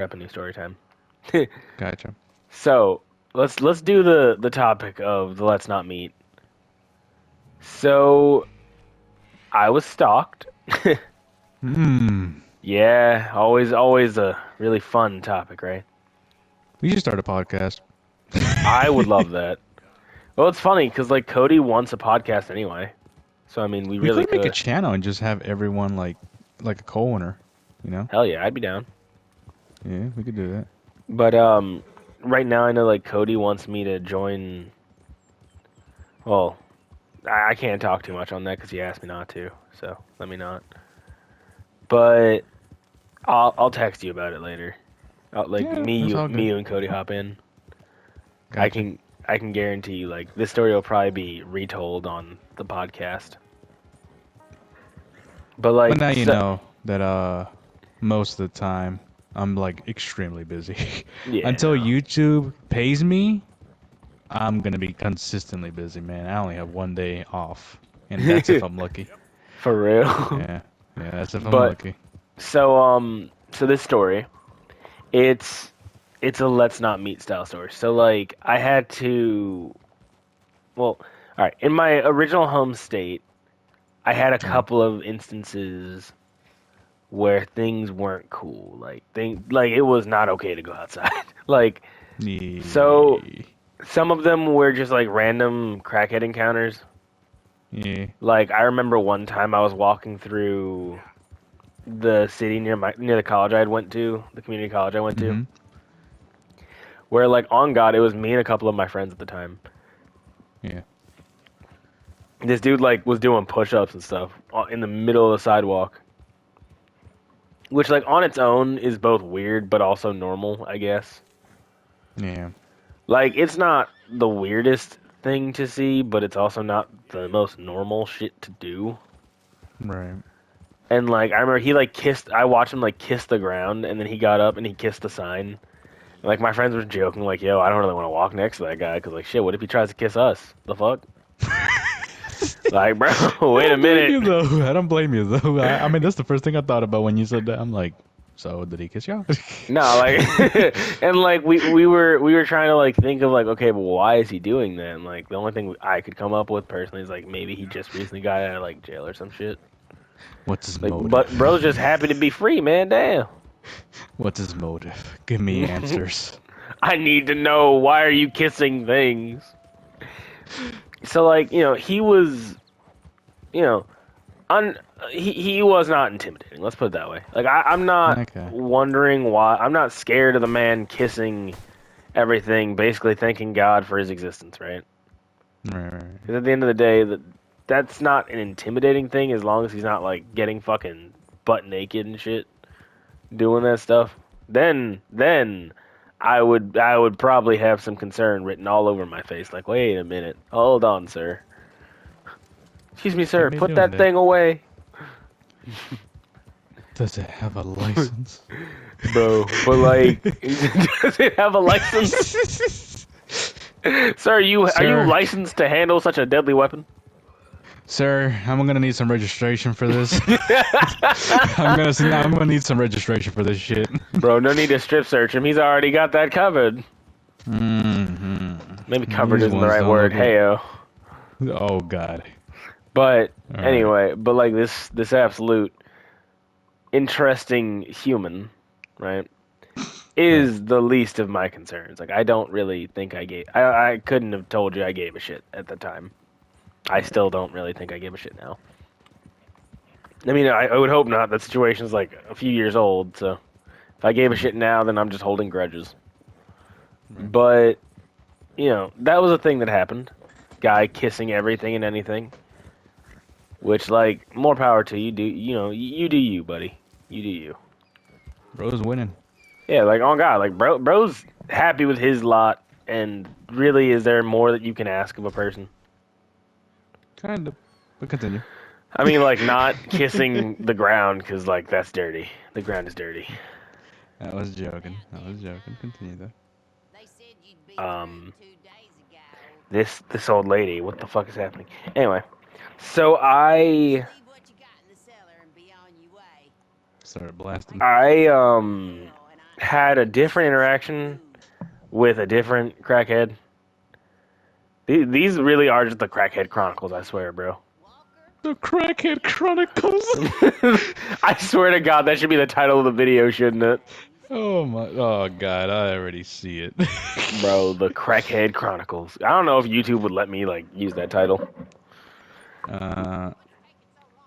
Up a new story time. Gotcha. So let's do the topic of the let's not meet. So I was stalked. Hmm. Yeah, always a really fun topic, right? We should start a podcast. I would love that. Well, it's funny because like Cody wants a podcast anyway, so I mean we We really could make a could. channel and just have everyone like a co-owner. You know? Hell yeah, I'd be down. Yeah, we could do that. But right now I know like Cody wants me to join. Well, I can't talk too much on that because he asked me not to, so let me not. But I'll text you about it later. Like Yeah, that's all me, good. you, and Cody hop in. I Gotcha. can I can guarantee you like this story will probably be retold on the podcast. But But like now you so, know that most of the time I'm like extremely busy. yeah, Until no, YouTube pays me, I'm gonna be consistently busy, man. I only have 1 day off, and that's if I'm lucky. for real. Yeah, yeah, that's if I'm But lucky. so this story, it's it's a let's not meet style story. So like I had to well, all right, in my original home state, I had a Yeah. couple of instances where things weren't cool. Like it was not okay to go outside. Like so Yeah. some of them were just like random crackhead encounters. Yeah. Like I remember one time I was walking through the city near the college I had went to, the community college I went to, Mm-hmm. where like on God, it was me and a couple of my friends at the time. Yeah. This dude like was doing push-ups and stuff in the middle of the sidewalk, which like on its own is both weird but also normal, I guess. Yeah. Like it's not the weirdest thing to see, but it's also not the most normal shit to do. Right. And like I remember he like kissed I watched him like kiss the ground and then he got up and he kissed the sign. And, like my friends were joking like, "Yo, I don't really want to walk next to that guy cuz like shit, what if he tries to kiss us? The fuck?" Like, bro, I wait a don't blame minute. you though. I don't blame you though. I mean, that's the first thing I thought about when you said that. I'm like, so did he kiss you? No, like and like we were trying to like think of like okay, but why is he doing that? And like the only thing I could come up with personally is like maybe he just recently got out of like jail or some shit. What's his Like, but motive? bro's just happy to be free, man. Damn. What's his motive? Give me answers. I need to know why are you kissing things? So like, he was, you know, un he was not intimidating. Let's put it that way. Like I'm not Okay. wondering why. I'm not scared of the man kissing everything, basically thanking God for his existence, right? Right, right, Because at the end of the day, that's not an intimidating thing as long as he's not like getting fucking butt naked and shit, doing that stuff. Then I would probably have some concern written all over my face. Like, wait a minute, hold on, sir. Excuse me, can't sir. be Put doing that that. thing away, Does it have a license? bro. But like, does it have a license, sir? Are you Sir, licensed to handle such a deadly weapon? sir, I'm gonna need some registration for this. I'm gonna need some registration for this shit. Bro, no need to strip search him. He's already got that covered. Maybe covered These isn't the ones right don't word. look like. Heyo. Oh God. But All right. anyway, but like this absolute interesting human, right, Right. is the least of my concerns. Like I don't really think I couldn't have told you I gave a shit at the time. I Right. still don't really think I give a shit now. I mean, I would hope not. That situation's like a few years old, so if I gave a Mhm. shit now, then I'm just holding grudges. Right. But, that was a thing that happened. Guy kissing everything and anything. Which, like, more power to you. You do you, buddy. You do you. Bro's winning. Yeah, like, on God, like, bro's happy with his lot, and really, is there more that you can ask of a person? Kind of. But continue. I mean, like, not kissing the ground, because, like, that's dirty. The ground is dirty. I was joking. I was joking. Continue though. Um, this old lady, what the fuck is happening? Anyway, so Started blasting. I, had a different interaction with a different crackhead. These really are just the Crackhead Chronicles, I swear, bro. The Crackhead Chronicles. I swear to God, that should be the title of the video, shouldn't it? Oh God, I already see it. Bro, the Crackhead Chronicles. I don't know if YouTube would let me like use that title. uh,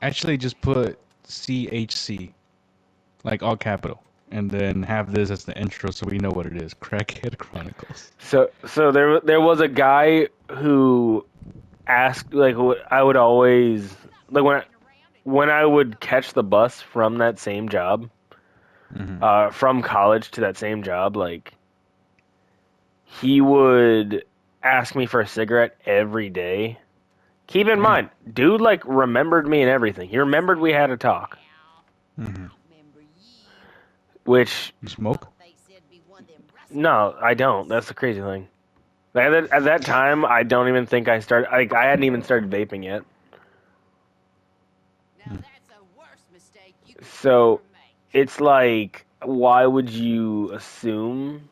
actually, just put CHC, like all capital, and then have this as the intro so we know what it is. Crackhead Chronicles. So there was a guy who asked like I would always like when I would catch the bus from that same job, from college to that same job, like he would ask me for a cigarette every day. Keep in mind, dude, like remembered me and everything. He remembered we had a talk. Which You smoke? no, I don't. That's the crazy thing. At that time, I don't even think I started. Like I hadn't even started vaping yet. So it's like, why would you assume?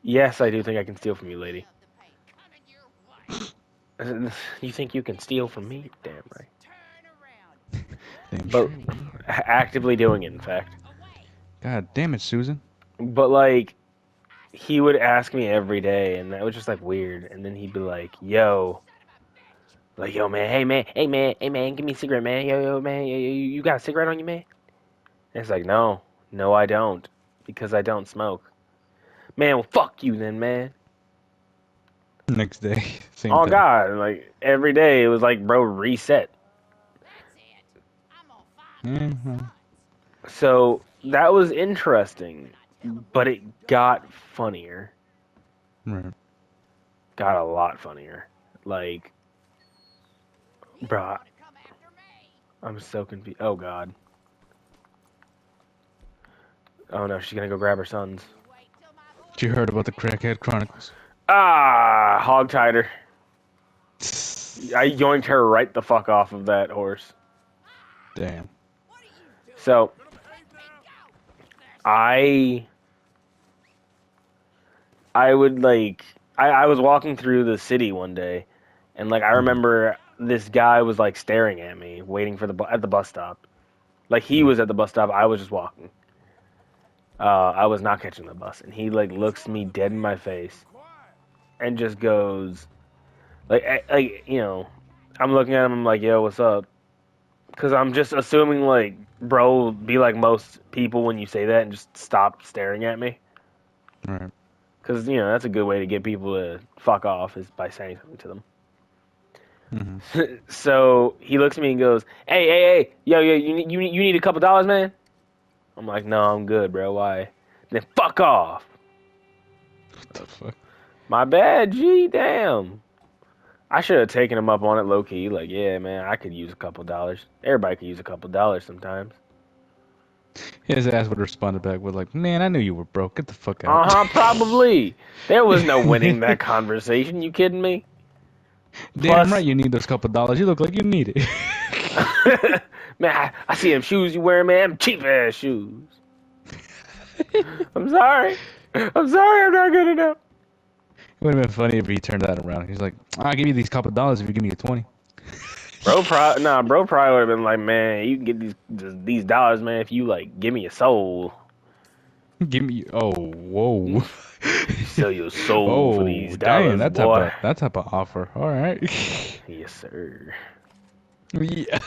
Yes, I do think I can steal from you, lady. You think you can steal from me? Damn right. Damn But sure. actively doing it, in fact. God damn it, Susan. But like, he would ask me every day, and that was just like weird. And then he'd be like, yo, man, hey, man, give me a cigarette, man. Yo, man, you got a cigarette on you, man? And it's like, no, I don't, because I don't smoke. Man, well, fuck you then, man. Next day, same Oh thing. God, like every day it was like, bro, reset. Mhm. So that was interesting, but it got funnier. Right. Got a lot funnier. Like, bro, I'm so confused. Oh God. Oh no, she's gonna go grab her sons. You heard about the Crackhead Chronicles? Ah, hogtied her. I yoinked her right the fuck off of that horse. Damn. So, I would like, I was walking through the city one day, and like I remember this guy was like staring at me, waiting for at the bus stop. Like he was at the bus stop, I was just walking. I was not catching the bus, and he like looks me dead in my face, and just goes, like you know, I'm looking at him, I'm like, yo, what's up? Because I'm just assuming like, bro, be like most people when you say that and just stop staring at me. Right. Because, you know, that's a good way to get people to fuck off is by saying something to them. So he looks at me and goes, hey, yo, you need a couple dollars, man? I'm like, no, I'm good, bro. Why? Then fuck off. What the fuck? My bad, G, damn. I should have taken him up on it low key. Like, yeah, man, I could use a couple dollars. Everybody could use a couple dollars sometimes. His ass would have responded back with like, "Man, I knew you were broke. Get the fuck out." Probably. There was no winning that conversation. You kidding me? Damn Plus, right, you need those couple dollars. You look like you need it. man, I see them shoes you wearing, man. Cheap ass shoes. I'm sorry. I'm not good enough. It would have been funny if he turned that around. He's like, "I'll give you these couple dollars if you give me a 20." Bro, probably would have been like, man, you can get these dollars, man, if you like give me your soul. Give me. Oh, whoa. Sell your soul for these dang, dollars, boy. that type of offer. All right. Yes, sir. Yeah.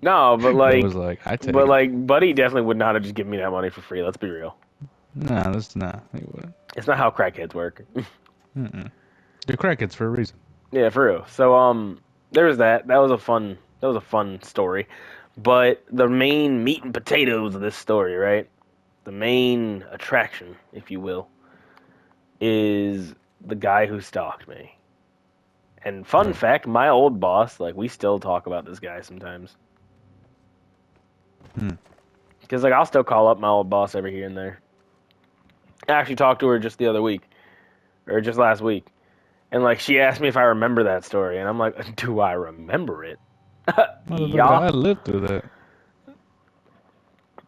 No, but I like, was like, I take it. Buddy definitely would not have just given me that money for free. Let's be real. Nah, that's not. He wouldn't. It's not how crackheads work. They're crackheads for a reason. Yeah, for real. So there was that. That was a fun story. But the main meat and potatoes of this story, right? The main attraction, if you will, is the guy who stalked me. And fun fact, my old boss, like we still talk about this guy sometimes. Because like I'll still call up my old boss every here and there. I actually talked to her just the other week, or just last week. And like she asked me if I remember that story, and I'm like, do I remember it? Motherfucker, Yeah. I lived through that.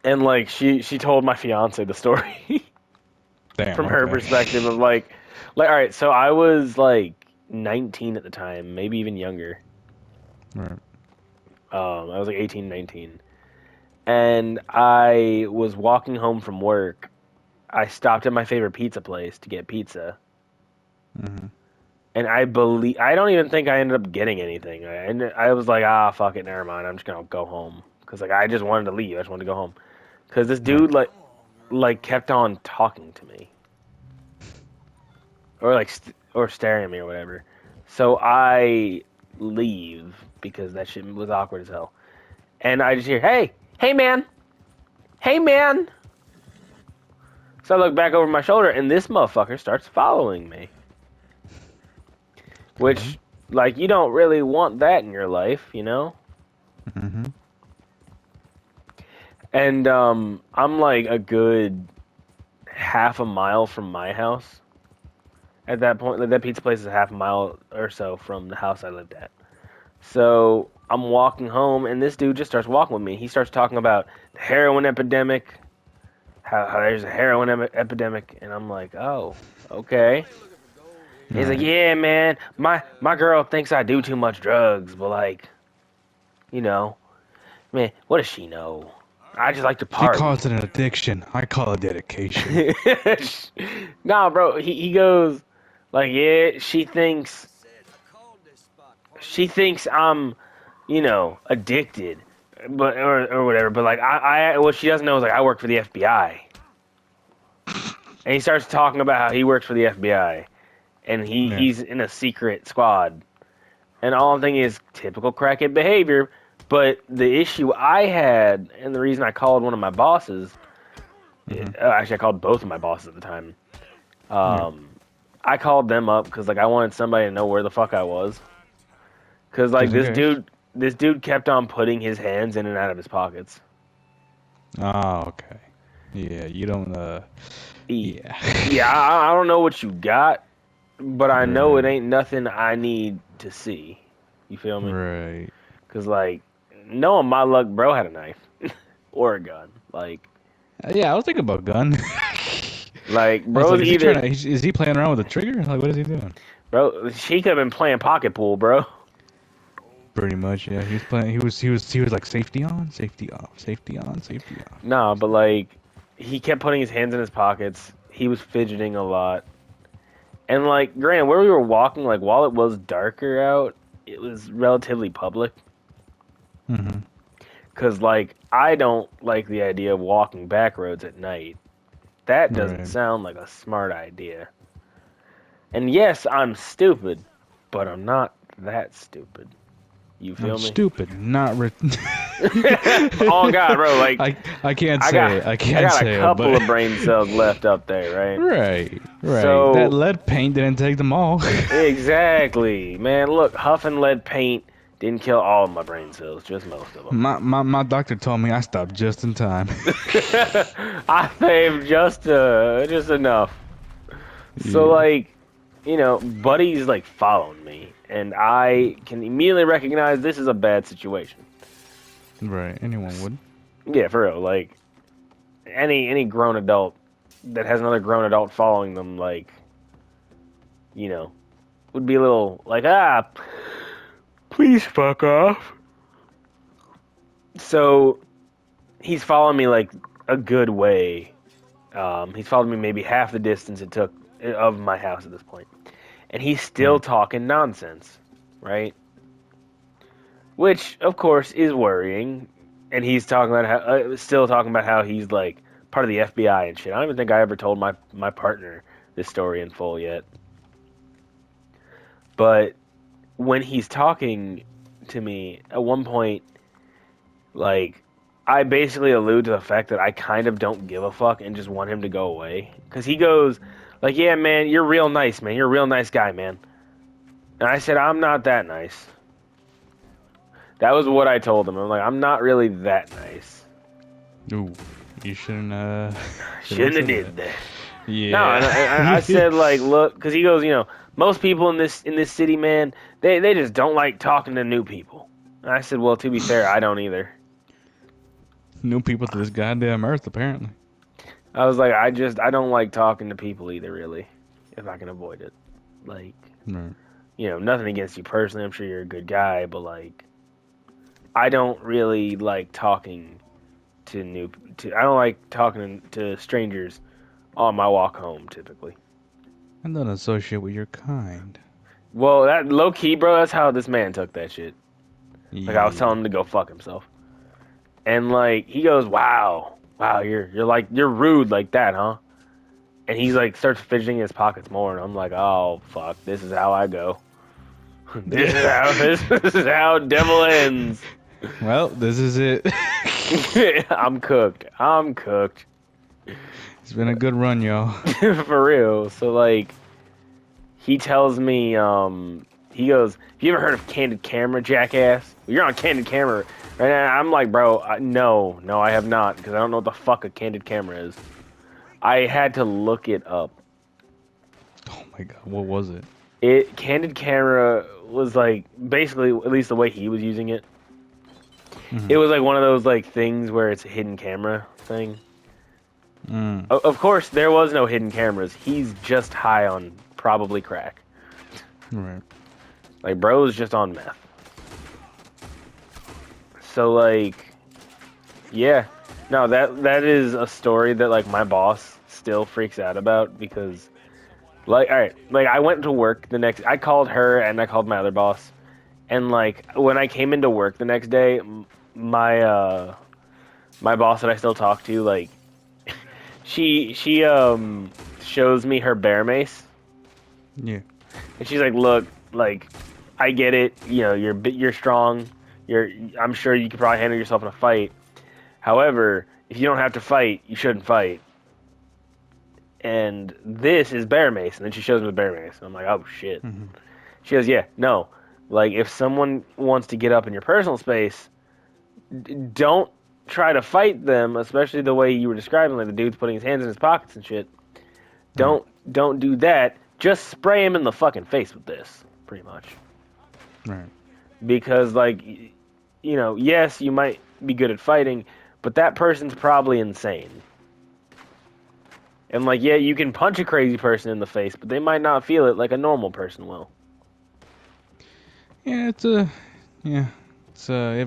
And like she told my fiance the story Damn. from her Okay. perspective of like all right, so I was like 19 at the time, maybe even younger. Right. I was like 18, 19. And I was walking home from work. I stopped at my favorite pizza place to get pizza. Mm-hmm. And I don't even think I ended up getting anything. I was like, fuck it, never mind. I'm just gonna go home because like I just wanted to leave. I just wanted to go home because this Right. dude like kept on talking to me or or staring at me or whatever. So I leave because that shit was awkward as hell. And I just hear, hey man, hey man. So I look back over my shoulder and this motherfucker starts following me. Okay. Which, like, you don't really want that in your life, you know? Mm-hmm. And I'm like a good half a mile from my house. At that point, like, that pizza place is half a mile or so from the house I lived at. So I'm walking home, and this dude just starts walking with me. He starts talking about the heroin epidemic, how there's a heroin epidemic, and I'm like, oh, okay. He's like, Right. yeah, man, my girl thinks I do too much drugs, but like, you know, man, what does she know? I just like to She party. calls it an addiction. I call it dedication. Nah, bro, he goes like, yeah, she thinks I'm, addicted, but or whatever. But like, I what she doesn't know is like I work for the FBI, and he starts talking about how he works for the FBI, and Yeah. he's in a secret squad. And all I'm thinking is typical crackhead behavior. But the issue I had, and the reason I called one of my bosses, Mm-hmm. actually I called both of my bosses at the time. Yeah. I called them up because like I wanted somebody to know where the fuck I was. Because like Just in case. this dude kept on putting his hands in and out of his pockets. Oh, okay. Yeah. You don't. He, Yeah. yeah, I don't know what you got, but I know it Right. ain't nothing I need to see. You feel me? Right. Because like, knowing my luck, bro had a knife or a gun. Yeah, I was thinking about gun. I was like, Bro's is he trying either, to? Is he playing around with the trigger? Like, what is he doing? bro, she could have been playing pocket pool, bro. Pretty much, yeah. He was playing. He was like safety on, safety off, safety on, safety off. Nah, but like, he kept putting his hands in his pockets. He was fidgeting a lot. And like, granted, where we were walking, like, while it was darker out, it was relatively public. Mm-hmm. Cause like, I don't like the idea of walking back roads at night. That doesn't Right. sound like a smart idea. And yes, I'm stupid, but I'm not that stupid. You I'm feel me? stupid, not. Oh God, bro! Like, I can't I say got it. I I can't got a say it, couple but of brain cells left up there, right? right, right. That So lead paint didn't take them all. exactly, man. Look, huffing lead paint didn't kill all of my brain cells, just most of them. My doctor told me I stopped just in time. I saved just enough. So Yeah. like, buddy's like following me, and I can immediately recognize this is a bad situation. Right. Anyone would. Yeah, for real. Like any grown adult that has another grown adult following them, like, would be a little like, please fuck off. So he's following me like a good way. He's followed me maybe half the distance it took of my house at this point, and he's still Right. talking nonsense, right? Which, of course, is worrying. And he's talking about still talking about how he's like part of the FBI and shit. I don't even think I ever told my partner this story in full yet. But when he's talking to me, at one point, like, I basically allude to the fact that I kind of don't give a fuck and just want him to go away. Because he goes, like, yeah, man, you're real nice, man. You're a real nice guy, man. And I said, I'm not that nice. That was what I told him. I'm like, I'm not really that nice. Ooh, you shouldn't. Shouldn't have said did that. Yeah. No, and I said like, look, because he goes, most people in this city, man, they just don't like talking to new people. And I said, well, to be fair, I don't either. New people to this goddamn earth, apparently. I was like, I don't like talking to people either, really, if I can avoid it. Like, Right. nothing against you personally. I'm sure you're a good guy, but like, I don't really like talking I don't like talking to strangers on my walk home, typically. I don't associate with your kind. Well, that low key, bro, that's how this man took that shit. Like, I was Yeah. telling him to go fuck himself. And like, he goes, wow, you're rude like that, huh? And he's like, starts fidgeting in his pockets more, and I'm like, oh fuck, this is how I go. This is how devil ends. Well, this is it. I'm cooked. I'm cooked. It's been a good run, y'all. For real. So like, he tells me, he goes, have you ever heard of Candid Camera, jackass? Well, you're on Candid Camera right now. I'm like, bro, no, I have not, because I don't know what the fuck a Candid Camera is. I had to look it up. Oh my god, what was it? Candid Camera was like, basically, at least the way he was using it, it was like one of those like things where it's a hidden camera thing. Mm. Of course, there was no hidden cameras. He's just high on probably crack. Right. Like, bro's just on meth. So like, yeah, no, that is a story that like my boss still freaks out about because, like, all right, like I went to work I called her and I called my other boss, and like when I came into work the next day, my my boss that I still talk to, like, she shows me her bear mace, Yeah. and she's like, look, like, I get it, you're strong, I'm sure you could probably handle yourself in a fight. However, if you don't have to fight, you shouldn't fight. And this is bear mace, and then she shows me the bear mace, and I'm like, oh shit. Mm-hmm. She goes, yeah, no, like if someone wants to get up in your personal space, don't try to fight them, especially the way you were describing, like the dude's putting his hands in his pockets and shit. Don't do that. Just spray him in the fucking face with this, pretty much. Right. Because, like, yes, you might be good at fighting, but that person's probably insane. And, like, yeah, you can punch a crazy person in the face, but they might not feel it like a normal person will. Yeah, it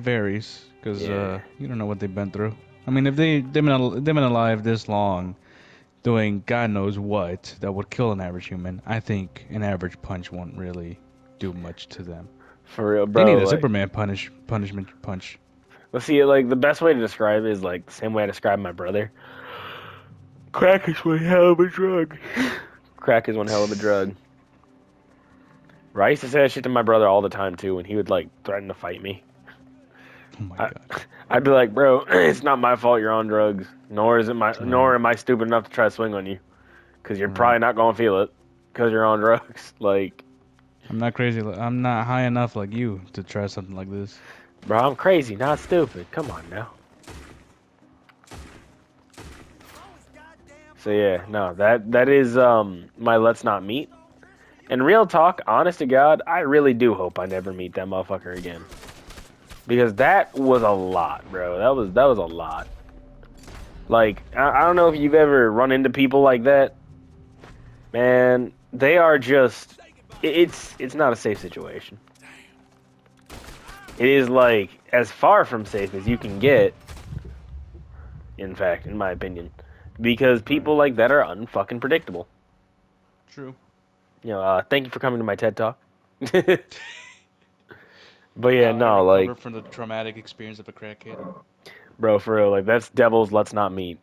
varies because you don't know what they've been through. I mean, if they've been alive this long, doing God knows what that would kill an average human, I think an average punch won't really do much to them. For real, They bro. need a Like, Superman punishment punch. let's see, like, the best way to describe it is, like, the same way I describe my brother. Crack is one hell of a drug. Crack is one hell of a drug. Right? I used to say that shit to my brother all the time, too, when he would, like, threaten to fight me. Oh my god. I'd be like, bro, it's not my fault you're on drugs. Nor am I stupid enough to try to swing on you. Because you're probably not going to feel it. Because you're on drugs. Like, I'm not crazy. I'm not high enough like you to try something like this. bro, I'm crazy, not stupid. Come on now. So yeah, no, that is my let's not meet. And real talk, honest to God, I really do hope I never meet that motherfucker again. Because that was a lot, bro. That was a lot. Like, I don't know if you've ever run into people like that. Man, they are just it's not a safe situation. It is like as far from safe as you can get. In fact, in my opinion. Because people like that are unfucking predictable. True. Thank you for coming to my TED Talk. But yeah, I no, recovered like, from the traumatic experience of a crackhead. bro, for real, like, that's devil's let's not meet.